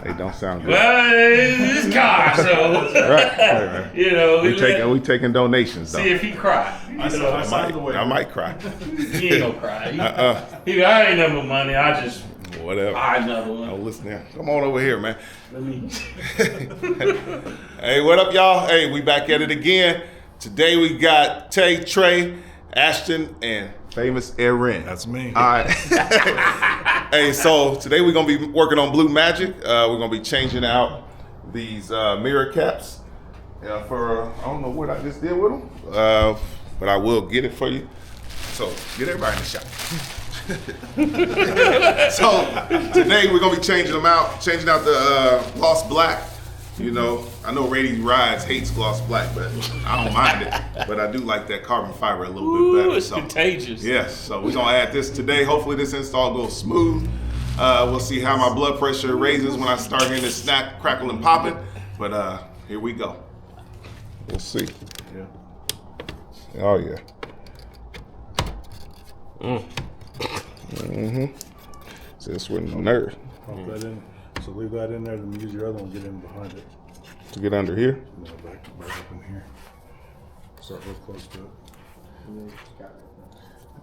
They don't sound good. Well, it's car, so Right. you know We taking donations though. see if he cry. I might cry. He ain't gonna cry. He I ain't number money. I just Whatever. buy another one. Oh, listen here. Come on over here, man. Let me. Hey, what up, y'all? Hey, we back at it again. Today we got Tay, Trey, Ashton, and famous Erin. That's me. All right. Hey, so today we're gonna be working on Blue Magic. We're gonna be changing out these mirror caps for I don't know what I just did with them, but I will get it for you. So get everybody in the shop. So today we're gonna be changing out the gloss black. You know, I know Rady Rides hates gloss black, but I don't mind it. But I do like that carbon fiber a little bit better. It's contagious. Yes, so we're gonna add this today. Hopefully this install goes smooth. We'll see how my blood pressure raises when I start hearing this snap, crackle, and popping. But here we go. We'll see. Yeah. Oh yeah. Mm-hmm. So this with no nerve. Pop that in. So leave that in there, then use your other one, get in behind it. To get under here. No, back up in here. Start real close to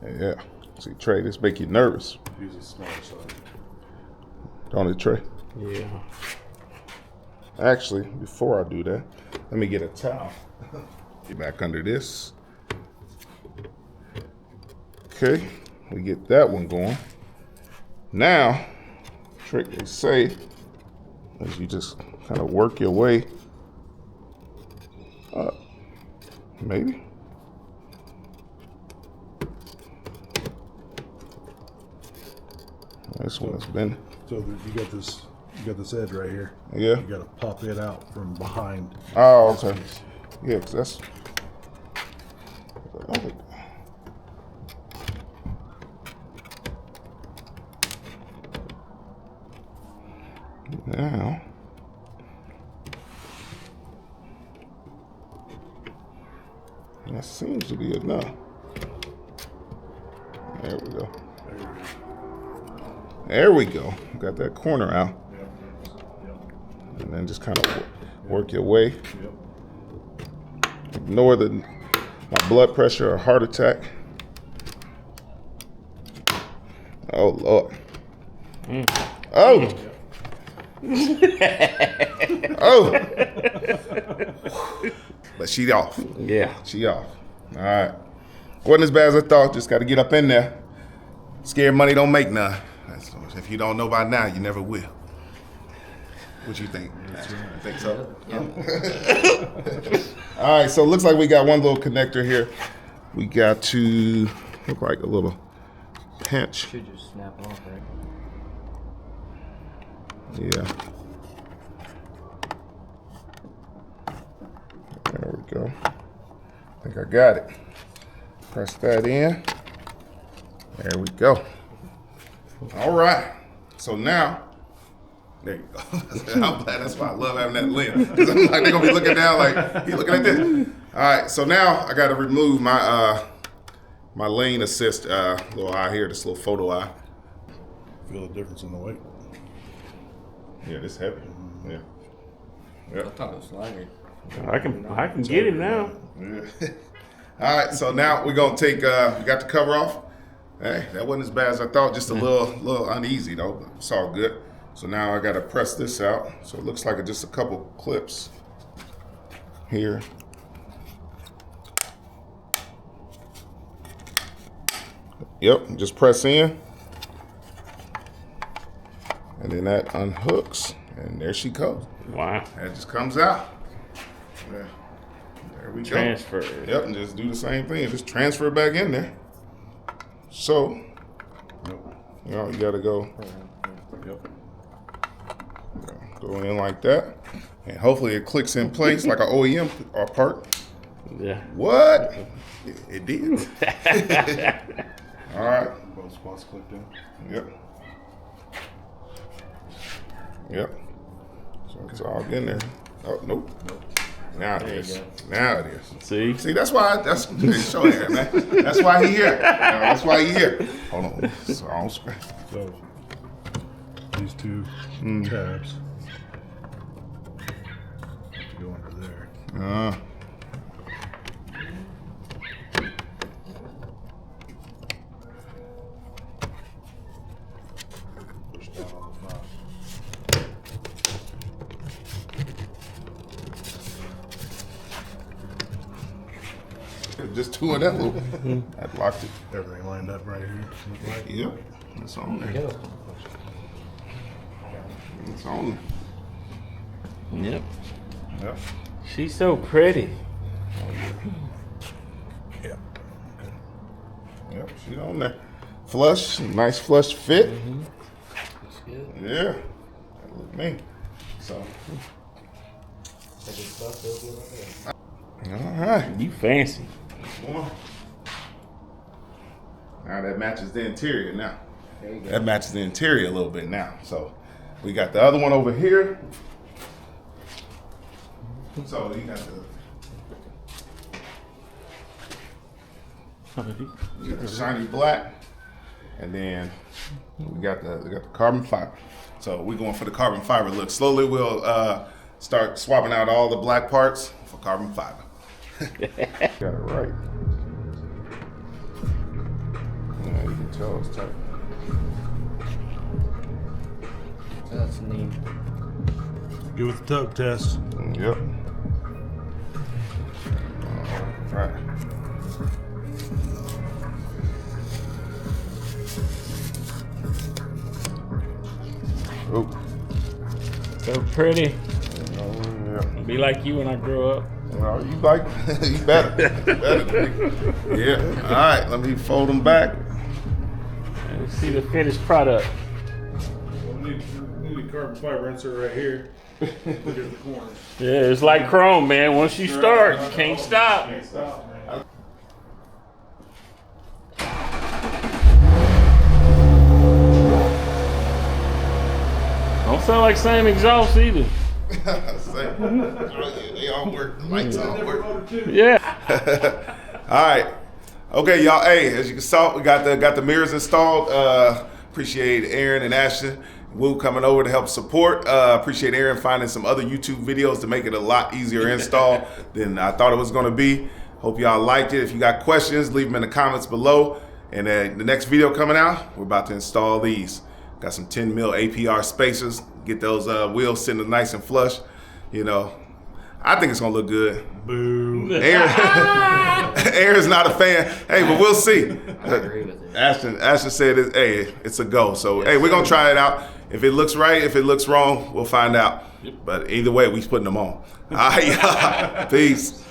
it. Yeah. See, Trey, this make you nervous. Use the smaller side. Don't it, Trey? Yeah. Actually, before I do that, let me get a towel. Get back under this. Okay, we get that one going. Now, trick they say is you just kind of work your way up. Maybe. This one's been. So you got this edge right here. Yeah. You gotta pop it out from behind. Oh, okay. Yeah, 'cause that's. Now. That seems to be enough. There we go. There we go. Got that corner out. And then just kind of work your way. Ignore my blood pressure or heart attack. Oh, Lord. Oh! Oh! But she off. Yeah. She off. All right. Wasn't as bad as I thought. Just got to get up in there. Scared money don't make none. If you don't know by now, you never will. What you think? You think so? Yeah. All right, so it looks like we got one little connector here. We got to look like a little pinch. Should just snap off, right? Yeah. There we go. I think I got it. Press that in. There we go. All right. So now, there you go. I'm glad. That's why I love having that lens. Because I'm like, they're going to be looking down like, he looking at this. All right. So now I got to remove my my lane assist little eye here, this little photo eye. Feel the difference in the weight. Yeah, this heavy. Yeah. I thought it was lighter. I can get him now. Yeah. All right. So now we're going to take, we got the cover off. Hey, that wasn't as bad as I thought. Just a little uneasy though, but it's all good. So now I got to press this out. So it looks like it's just a couple clips here. Yep, just press in. And then that unhooks, and there she goes. Wow. That just comes out. Yeah. There we Transfer. go. Yep, and just do the same thing. Just transfer it back in there. So, you know, you gotta go. Yep. Go in like that, and hopefully it clicks in place like an OEM part. Yeah. What? It did. All right. Both spots clicked in. Yep. Yep. So it's all in there. Oh, nope. Now it is. Now it is. See? See, that's why. That's show here, man. That's why he here. That's why he here. Hold on. So, So these two tabs. Push down on the front. Just two in that loop. That locked it. Everything lined up right here. Look like. Yep. It's on there. It's on there. Yep. Yep. She's so pretty. Yep. Yep. She's on there. Flush. Nice flush fit. Looks good. Yeah. That look me. So. Take his stuff, they'll be right there. All right. You fancy. One. Now that matches the interior now. There you go. That matches the interior a little bit now. So we got the other one over here. So you got the shiny black, and then we got the carbon fiber. So we're going for the carbon fiber look. Slowly we'll start swapping out all the black parts for carbon fiber. Got it right. Yeah, you can tell it's tight. That's neat. Go with the tug test. Yep. All right. Oh. So pretty. Yeah. Be like you when I grow up. Well, you like, you better. You better than me. Yeah. All right. Let me fold them back. Let's see the finished product. We need a carbon fiber insert right here. Look at the corner. Yeah, it's like chrome, man. Once you start, you can't stop. Don't sound like same exhaust either. They all work. The lights all work. Yeah. All right. Okay, y'all. Hey, as you saw, we got the mirrors installed. Appreciate Aaron and Ashton Wu coming over to help support. Appreciate Aaron finding some other YouTube videos to make it a lot easier install than I thought it was going to be. Hope y'all liked it. If you got questions, leave them in the comments below. And the next video coming out, we're about to install these. Got some 10 mil APR spacers. Get those wheels sitting nice and flush. You know, I think it's gonna look good. Boo. Aaron's not a fan. Hey, but we'll see. I agree with it. Ashton said, hey, it's a go. So, hey, we're gonna try it out. If it looks right, if it looks wrong, we'll find out. But either way, we putting them on. All right, y'all. Peace.